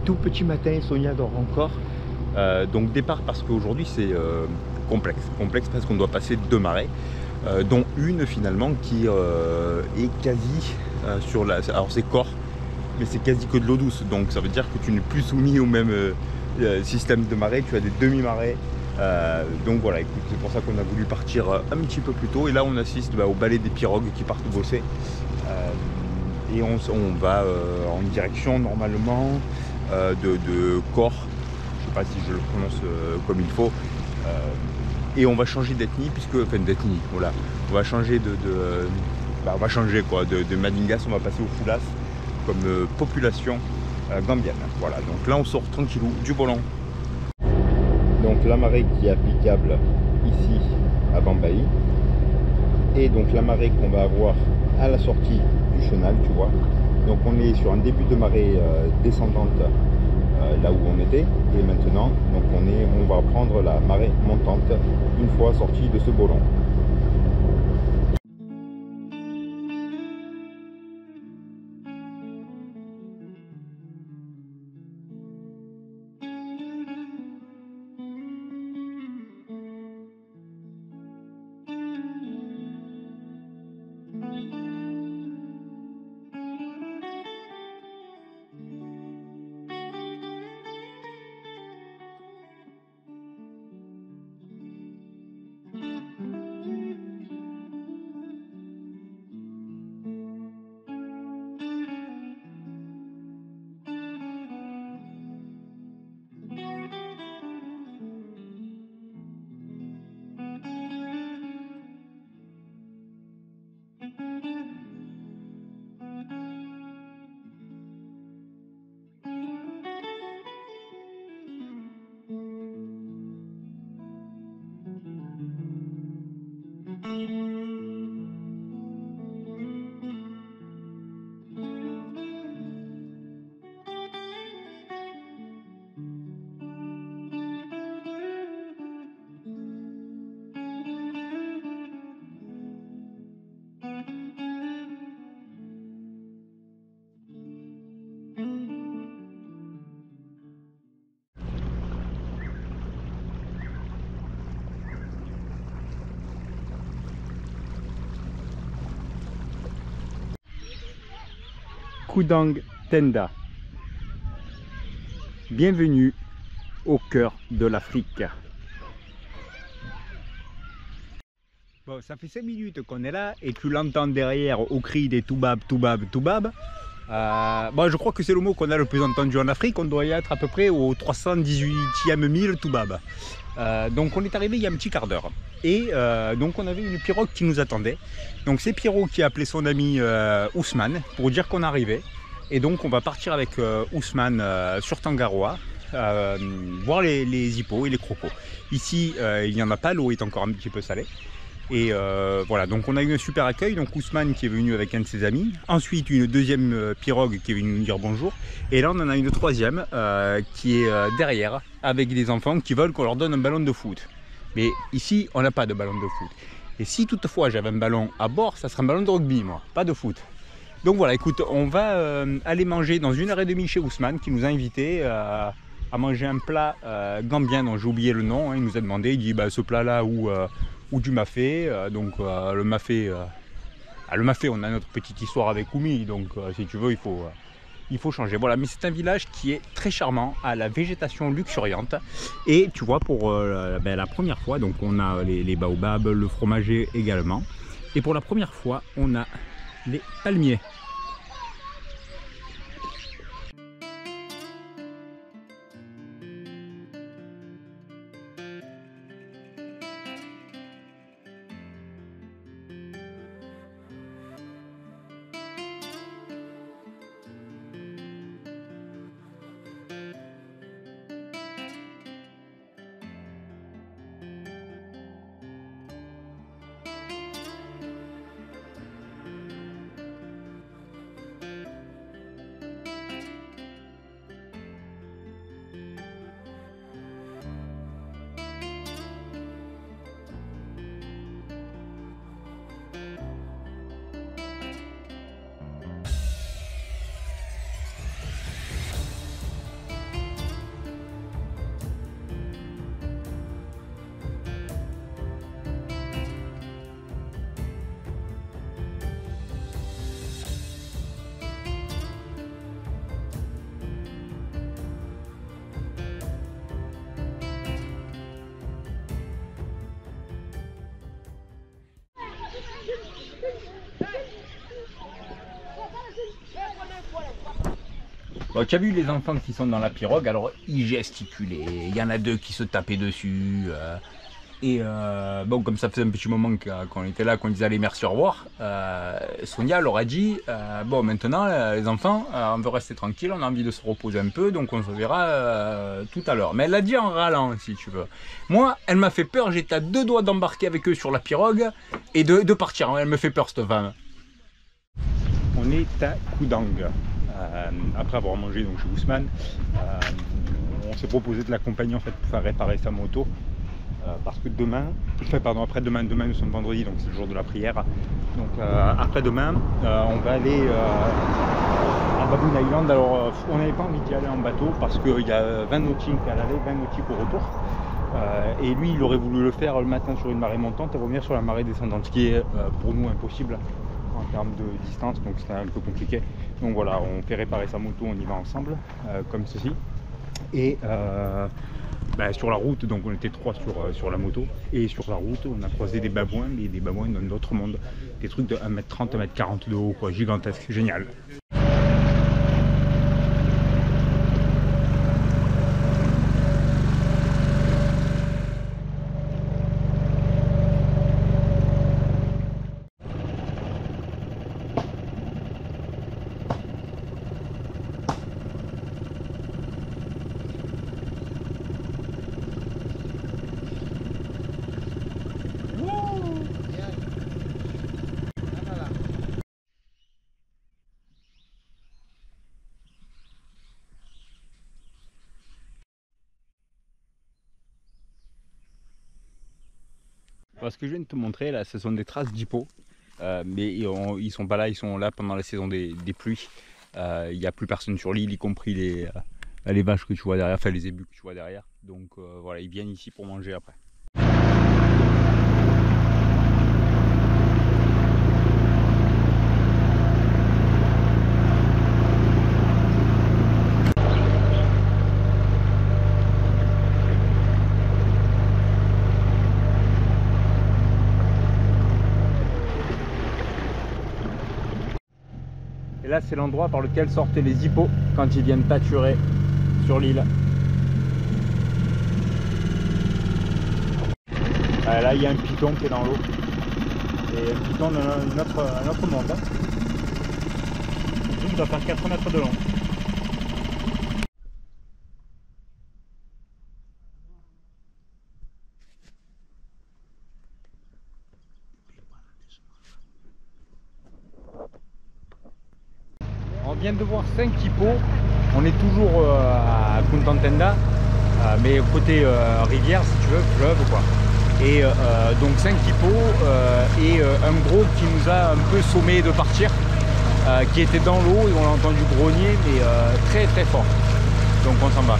tout petit matin, Sonia dort encore. Donc départ parce qu'aujourd'hui c'est complexe. Complexe parce qu'on doit passer 2 marais, dont une finalement qui est quasi sur la... Alors c'est corps, mais c'est quasi que de l'eau douce. Donc ça veut dire que tu n'es plus soumis au même système de marais, tu as des demi-marais. Donc voilà, écoute, c'est pour ça qu'on a voulu partir un petit peu plus tôt. Et là on assiste au balai des pirogues qui partent bosser. Et on va en direction normalement de Corps. Je sais pas si je le prononce comme il faut. Et on va changer d'ethnie, puisque, enfin d'ethnie, voilà. On va changer on va changer quoi, de Madingas, on va passer au Foulas comme population gambienne. Voilà, donc là on sort tranquillou du volant. Donc la marée qui est applicable ici à Bambaï, et donc la marée qu'on va avoir à la sortie du chenal, tu vois. Donc on est sur un début de marée descendante là où on était, et maintenant donc on va prendre la marée montante une fois sorti de ce bolon. Kudang Tenda. Bienvenue au cœur de l'Afrique. Bon, ça fait 5 minutes qu'on est là et tu l'entends derrière au cri des toubab, toubab, toubab. Bon, je crois que c'est le mot qu'on a le plus entendu en Afrique. On doit y être à peu près au 318e mille toubab. Donc on est arrivé il y a un petit quart d'heure. Et donc on avait une pirogue qui nous attendait. Donc c'est Pierrot qui a appelé son ami Ousmane pour dire qu'on arrivait. Et donc on va partir avec Ousmane sur Tangaroa, voir les hippos et les crocos. Ici il n'y en a pas, l'eau est encore un petit peu salée. Et voilà, donc on a eu un super accueil. Donc Ousmane qui est venu avec un de ses amis. Ensuite une deuxième pirogue qui est venue nous dire bonjour. Et là on en a une troisième qui est derrière avec des enfants qui veulent qu'on leur donne un ballon de foot. Mais ici on n'a pas de ballon de foot. Et si toutefois j'avais un ballon à bord, ça serait un ballon de rugby, moi, pas de foot. Donc voilà, écoute, on va aller manger dans 1h30 chez Ousmane qui nous a invités à manger un plat gambien dont j'ai oublié le nom. Hein. Il nous a demandé, il dit bah, ce plat là ou du mafé. Le mafé, le mafé, on a notre petite histoire avec Oumi, donc si tu veux il faut changer. Voilà, mais c'est un village qui est très charmant, à la végétation luxuriante. Et tu vois, pour la première fois, donc on a les baobabs, le fromager également. Et pour la première fois, on a les palmiers. Bon, tu as vu les enfants qui sont dans la pirogue, alors ils gesticulaient, il y en a deux qui se tapaient dessus. Bon, comme ça faisait un petit moment qu'on était là, qu'on disait allez merci au revoir, Sonia leur a dit bon maintenant les enfants, on veut rester tranquille, on a envie de se reposer un peu, donc on se verra tout à l'heure. Mais elle l'a dit en râlant si tu veux. Moi elle m'a fait peur, j'étais à deux doigts d'embarquer avec eux sur la pirogue et de partir, elle me fait peur cette femme. On est à Koudang, après avoir mangé donc, chez Ousmane, on s'est proposé de l'accompagner en fait pour faire réparer sa moto. Parce que demain, après-demain, nous sommes vendredi, donc c'est le jour de la prière. Donc après-demain, on va aller à Baboon Island. Alors on n'avait pas envie d'y aller en bateau parce qu'il y a 20 nautiques à l'aller, 20 nautiques au retour. Et lui, il aurait voulu le faire le matin sur une marée montante et revenir sur la marée descendante, ce qui est pour nous impossible en termes de distance, donc c'est un peu compliqué. Donc voilà, on fait réparer sa moto, on y va ensemble, comme ceci. Et sur la route, donc on était 3 sur la moto, et sur la route on a croisé des babouins, mais des babouins d'un autre monde, des trucs de 1m30, 1m40 de haut, quoi, gigantesque, génial. Ce que je viens de te montrer là, ce sont des traces d'hippos, mais ils sont pas là, ils sont là pendant la saison des pluies. Il n'y a plus personne sur l'île, y compris les vaches que tu vois derrière, enfin les ébus que tu vois derrière. Donc voilà, ils viennent ici pour manger après. Et là, c'est l'endroit par lequel sortaient les hippos quand ils viennent pâturer sur l'île. Là, il y a un python qui est dans l'eau. Et un python d'un autre monde. Il doit faire 4 mètres de long. On vient de voir 5 hippos, on est toujours à Punta Tenda, mais côté rivière si tu veux, fleuve quoi. Et donc 5 hippos et un gros qui nous a un peu sommé de partir, qui était dans l'eau et on l'a entendu grogner mais très très fort. Donc on s'en va.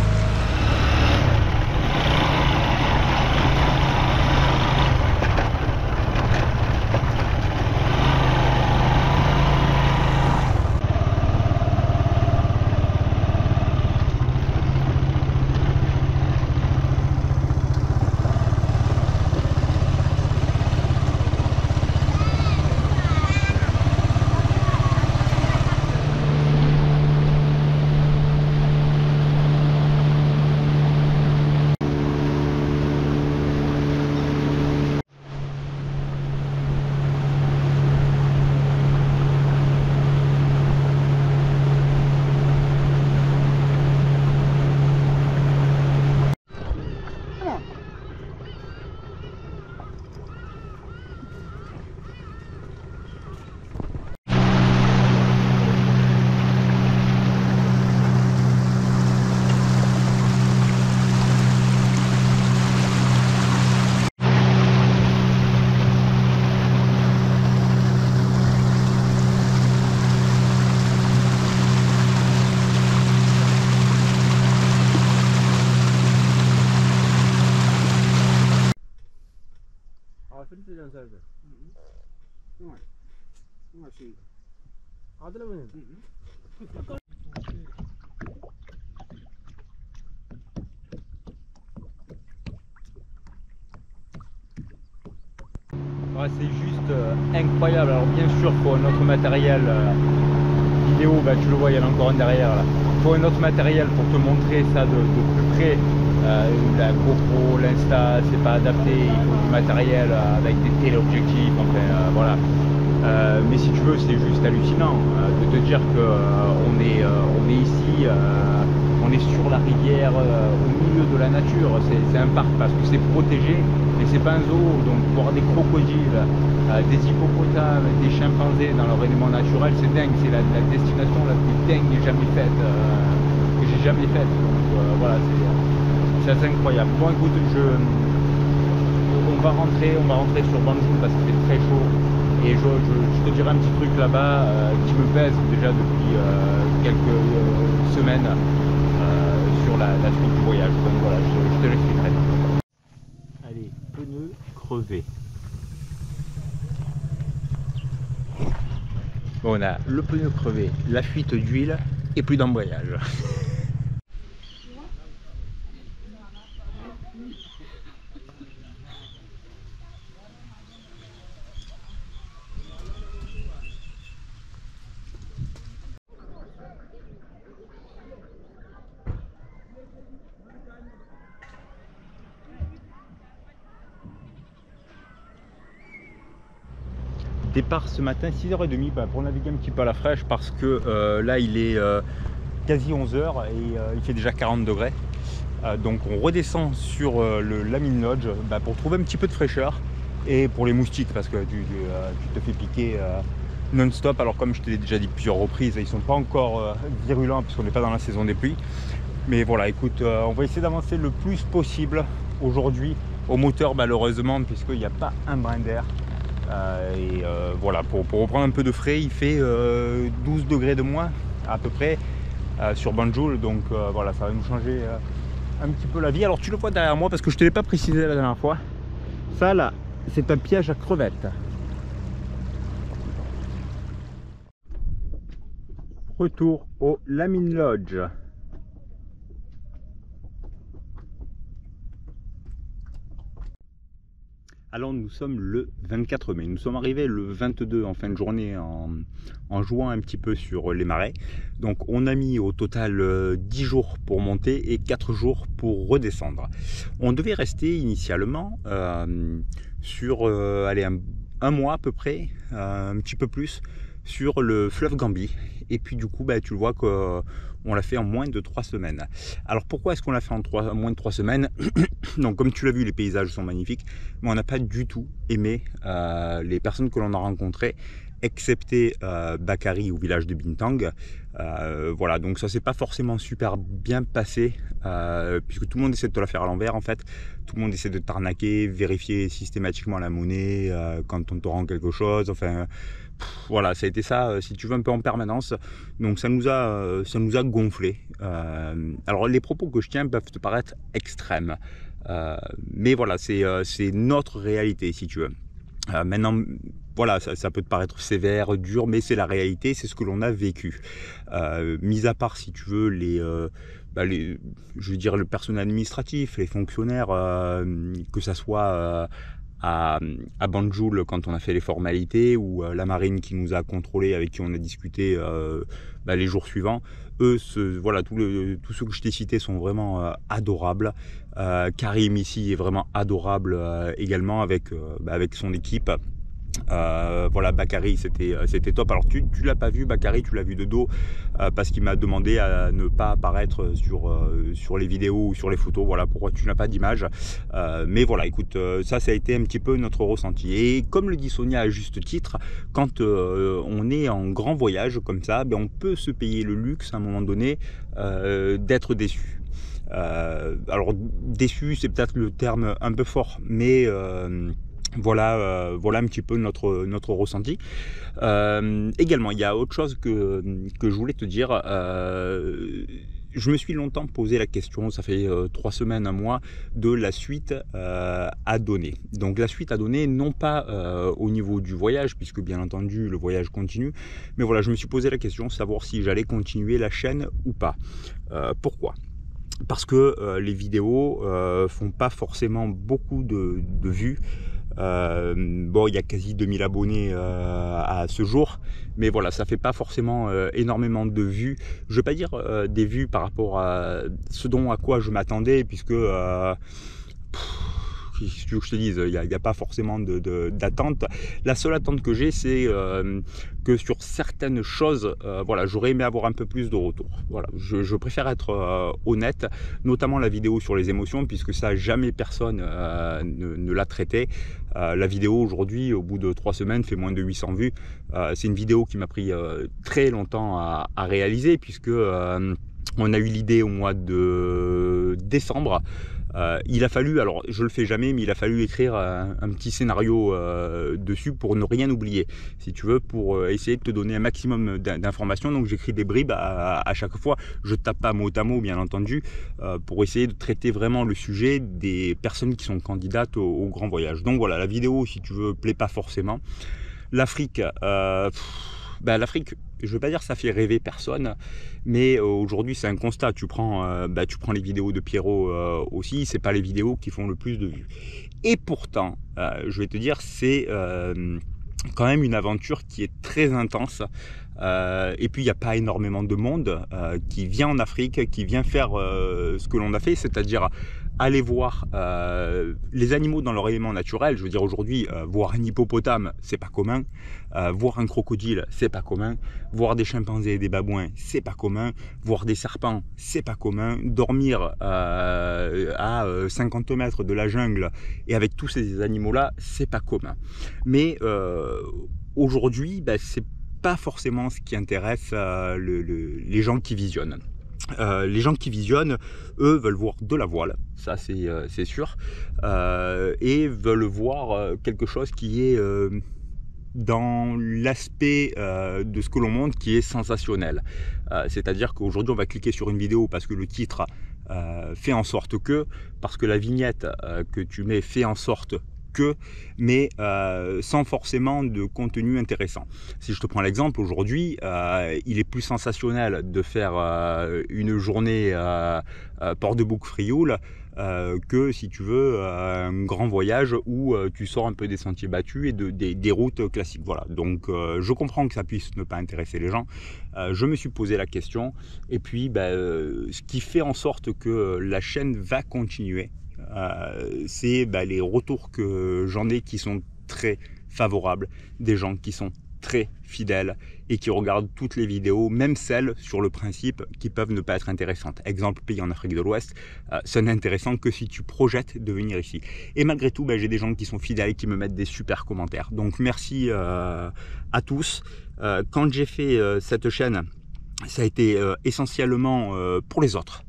Ouais, c'est juste incroyable. Alors bien sûr, pour notre matériel vidéo, bah, tu le vois, il y en a encore un derrière là. faut un autre matériel pour te montrer ça de plus près. La GoPro, l'Insta, c'est pas adapté, il faut du matériel avec des téléobjectifs, enfin voilà. Mais si tu veux, c'est juste hallucinant de te dire que on est ici, on est sur la rivière, au milieu de la nature. C'est un parc parce que c'est protégé, mais c'est pas un zoo. Donc voir des crocodiles, des hippopotames, des chimpanzés dans leur élément naturel, c'est dingue. C'est la destination la plus dingue que j'ai jamais faite. Donc voilà, c'est assez incroyable. Bon, écoute, on va rentrer sur Banjul parce qu'il fait très chaud. Et je te dirai un petit truc là-bas qui me pèse déjà depuis quelques semaines sur la suite du voyage. Donc voilà, je te l'expliquerai. Allez, pneus crevés. Bon, on a le pneu crevé, la fuite d'huile et plus d'embrayage. Départ ce matin 6h30 pour naviguer un petit peu à la fraîche parce que là il est quasi 11h et il fait déjà 40 degrés. Donc on redescend sur le Lamine Lodge pour trouver un petit peu de fraîcheur et pour les moustiques parce que tu te fais piquer non-stop. Alors comme je te l'ai déjà dit plusieurs reprises, ils sont pas encore virulents puisqu'on n'est pas dans la saison des pluies. Mais voilà, écoute, on va essayer d'avancer le plus possible aujourd'hui au moteur malheureusement puisqu'il n'y a pas un brin d'air. Voilà, pour reprendre un peu de frais, il fait 12 degrés de moins à peu près sur Banjul, donc voilà, ça va nous changer un petit peu la vie. Alors tu le vois derrière moi parce que je ne te l'ai pas précisé la dernière fois, ça là c'est un piège à crevettes. Retour au Lamine Lodge. Alors nous sommes le 24 mai, nous sommes arrivés le 22 en fin de journée en jouant un petit peu sur les marais. Donc on a mis au total 10 jours pour monter et 4 jours pour redescendre. On devait rester initialement sur allez, un mois à peu près, un petit peu plus, sur le fleuve Gambie. Et puis du coup tu le vois qu'on l'a fait en moins de 3 semaines. Alors pourquoi est-ce qu'on l'a fait en moins de 3 semaines? Donc comme tu l'as vu, les paysages sont magnifiques, mais on n'a pas du tout aimé les personnes que l'on a rencontrées, excepté Bakary au village de Bintang. Voilà, donc ça s'est pas forcément super bien passé, puisque tout le monde essaie de te la faire à l'envers en fait. Tout le monde essaie de t'arnaquer, vérifier systématiquement la monnaie quand on te rend quelque chose, enfin... Voilà, ça a été ça, si tu veux, un peu en permanence. Donc ça nous a gonflé. Alors les propos que je tiens peuvent te paraître extrêmes, mais voilà, c'est notre réalité, si tu veux. Maintenant, voilà, ça peut te paraître sévère, dur, mais c'est la réalité, c'est ce que l'on a vécu. Mis à part, si tu veux, je veux dire, le personnel administratif, les fonctionnaires, que ça soit à Banjul quand on a fait les formalités, ou la marine qui nous a contrôlés, avec qui on a discuté les jours suivants. Eux, voilà, tous ceux que je t'ai cités sont vraiment adorables. Karim ici est vraiment adorable également avec son équipe. Voilà, Bakary c'était top. Alors tu l'as pas vu Bakary, tu l'as vu de dos parce qu'il m'a demandé à ne pas apparaître sur les vidéos ou sur les photos. Voilà pourquoi tu n'as pas d'image, mais voilà, écoute, ça a été un petit peu notre ressenti. Et comme le dit Sonia à juste titre, quand on est en grand voyage comme ça, on peut se payer le luxe à un moment donné d'être déçu. Alors déçu, c'est peut-être le terme un peu fort, mais voilà un petit peu notre ressenti. Également, il y a autre chose que je voulais te dire. Je me suis longtemps posé la question, ça fait 3 semaines, un mois, de la suite à donner. Donc la suite à donner, non pas au niveau du voyage, puisque bien entendu le voyage continue, mais voilà, je me suis posé la question de savoir si j'allais continuer la chaîne ou pas. Pourquoi ? Parce que les vidéos font pas forcément beaucoup de vues. Bon, il y a quasi 2000 abonnés à ce jour, mais voilà, ça fait pas forcément énormément de vues. Je ne vais pas dire des vues par rapport à ce à quoi je m'attendais, puisque si tu veux que je te dise, il n'y a pas forcément d'attente. La seule attente que j'ai, c'est que sur certaines choses, voilà, j'aurais aimé avoir un peu plus de retour. Voilà, je préfère être honnête, notamment la vidéo sur les émotions, puisque ça, jamais personne ne l'a traité. La vidéo aujourd'hui, au bout de 3 semaines, fait moins de 800 vues. C'est une vidéo qui m'a pris très longtemps à réaliser, puisque on a eu l'idée au mois de décembre. Il a fallu, alors je le fais jamais, mais il a fallu écrire un petit scénario dessus pour ne rien oublier, si tu veux, pour essayer de te donner un maximum d'informations. Donc j'écris des bribes à chaque fois, je tape pas mot à mot bien entendu, pour essayer de traiter vraiment le sujet des personnes qui sont candidates au grand voyage. Donc voilà, la vidéo, si tu veux, plaît pas forcément. L'Afrique, l'Afrique, je ne veux pas dire que ça fait rêver personne, mais aujourd'hui c'est un constat. Tu prends les vidéos de Pierrot aussi, c'est pas les vidéos qui font le plus de vues. Et pourtant, je vais te dire, c'est quand même une aventure qui est très intense. Et puis il n'y a pas énormément de monde qui vient en Afrique, qui vient faire ce que l'on a fait, c'est-à-dire aller voir les animaux dans leur élément naturel. Je veux dire, aujourd'hui, voir un hippopotame, c'est pas commun. Voir un crocodile, c'est pas commun. Voir des chimpanzés et des babouins, c'est pas commun. Voir des serpents, c'est pas commun. Dormir à 50 mètres de la jungle et avec tous ces animaux-là, c'est pas commun. Mais aujourd'hui, c'est pas forcément ce qui intéresse les gens qui visionnent. Les gens qui visionnent, eux, veulent voir de la voile, ça c'est sûr, et veulent voir quelque chose qui est dans l'aspect de ce que l'on montre qui est sensationnel. C'est-à-dire qu'aujourd'hui on va cliquer sur une vidéo parce que le titre fait en sorte que, parce que la vignette que tu mets fait en sorte que, mais sans forcément de contenu intéressant. Si je te prends l'exemple, aujourd'hui, il est plus sensationnel de faire une journée Port de Bouc-Frioul que, si tu veux, un grand voyage où tu sors un peu des sentiers battus et des routes classiques. Voilà. Donc je comprends que ça puisse ne pas intéresser les gens. Je me suis posé la question, et puis ce qui fait en sorte que la chaîne va continuer, c'est les retours que j'en ai qui sont très favorables, des gens qui sont très fidèles et qui regardent toutes les vidéos, même celles sur le principe qui peuvent ne pas être intéressantes. Exemple, pays en Afrique de l'Ouest, ce n'est intéressant que si tu projettes de venir ici. Et malgré tout, j'ai des gens qui sont fidèles et qui me mettent des super commentaires. Donc merci à tous. Quand j'ai fait cette chaîne, ça a été essentiellement pour les autres.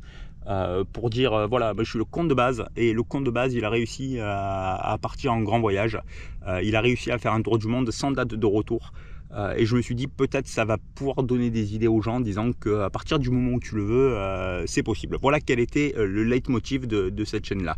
Pour dire voilà, je suis le compte de base, et le compte de base il a réussi à partir en grand voyage, il a réussi à faire un tour du monde sans date de retour, et je me suis dit peut-être ça va pouvoir donner des idées aux gens en disant qu'à partir du moment où tu le veux, c'est possible. Voilà quel était le leitmotiv de cette chaîne là.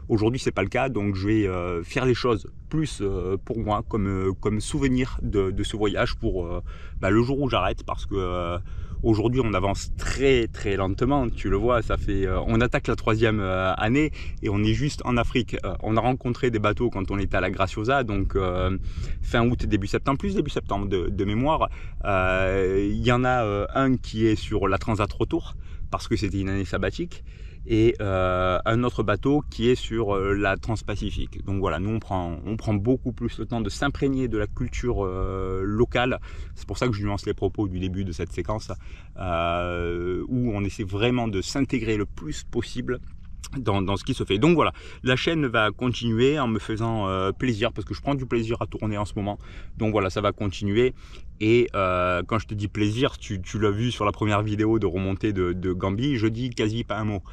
Aujourd'hui c'est pas le cas, donc je vais faire les choses plus pour moi, comme souvenir de ce voyage, pour le jour où j'arrête, parce que aujourd'hui, on avance très très lentement, tu le vois, ça fait, on attaque la 3e année et on est juste en Afrique. On a rencontré des bateaux quand on était à la Graciosa, donc fin août, début septembre, plus début septembre de mémoire. Il y en a un qui est sur la Transat Retour, parce que c'était une année sabbatique, et un autre bateau qui est sur la Transpacifique. Donc voilà, nous on prend beaucoup plus le temps de s'imprégner de la culture locale. C'est pour ça que je nuance les propos du début de cette séquence, où on essaie vraiment de s'intégrer le plus possible dans ce qui se fait. Donc voilà, la chaîne va continuer en me faisant plaisir, parce que je prends du plaisir à tourner en ce moment. Donc voilà, ça va continuer. Et quand je te dis plaisir, tu l'as vu sur la première vidéo de remontée de Gambie, je dis quasi pas un mot.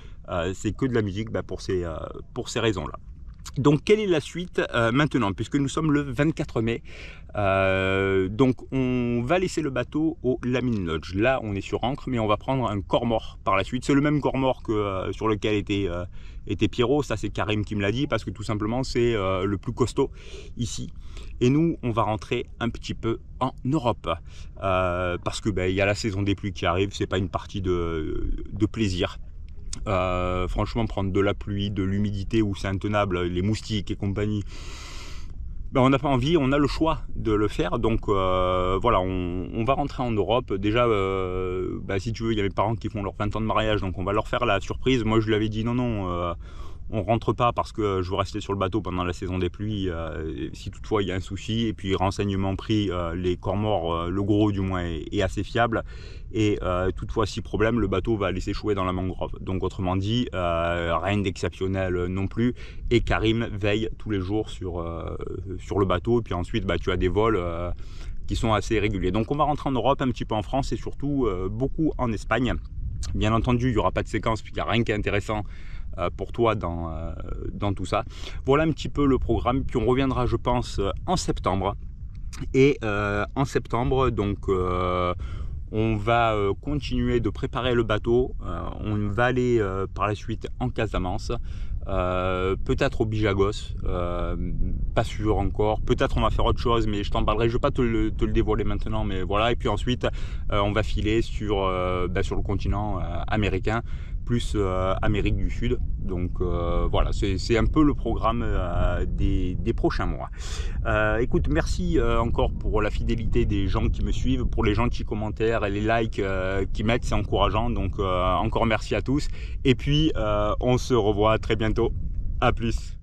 C'est que de la musique, pour ces raisons-là. Donc quelle est la suite maintenant, puisque nous sommes le 24 mai. Donc on va laisser le bateau au Lamine Lodge. Là on est sur ancre, mais on va prendre un corps mort par la suite. C'est le même corps mort que sur lequel était Pierrot. Ça c'est Karim qui me l'a dit, parce que tout simplement c'est le plus costaud ici. Et nous on va rentrer un petit peu en Europe, parce que il y a la saison des pluies qui arrive. C'est pas une partie de plaisir. Franchement, prendre de la pluie, de l'humidité où c'est intenable, les moustiques et compagnie, Ben, on n'a pas envie, on a le choix de le faire, donc voilà, on va rentrer en Europe. Déjà, si tu veux, il y a mes parents qui font leurs 20 ans de mariage, donc on va leur faire la surprise. Moi, je lui avais dit non, on rentre pas parce que je veux rester sur le bateau pendant la saison des pluies, si toutefois il y a un souci. Et puis renseignement pris, les corps morts, le gros du moins est assez fiable. Et toutefois si problème, le bateau va aller s'échouer dans la mangrove. Donc autrement dit, rien d'exceptionnel non plus. Et Karim veille tous les jours sur le bateau. Et puis ensuite tu as des vols qui sont assez réguliers. Donc on va rentrer en Europe, un petit peu en France et surtout beaucoup en Espagne. Bien entendu, il n'y aura pas de séquence puisqu'il n'y a rien qui est intéressant pour toi dans tout ça. Voilà un petit peu le programme, puis on reviendra je pense en septembre. Et en septembre, donc on va continuer de préparer le bateau, on va aller par la suite en Casamance, peut-être au Bijagos, pas sûr encore, peut-être on va faire autre chose, mais je t'en parlerai, je ne vais pas te le dévoiler maintenant, mais voilà. Et puis ensuite on va filer sur le continent américain, plus Amérique du Sud. Donc voilà, c'est un peu le programme des prochains mois. Écoute, merci encore pour la fidélité des gens qui me suivent, pour les gentils commentaires et les likes qui mettent, c'est encourageant. Donc encore merci à tous. Et puis on se revoit très bientôt. À plus.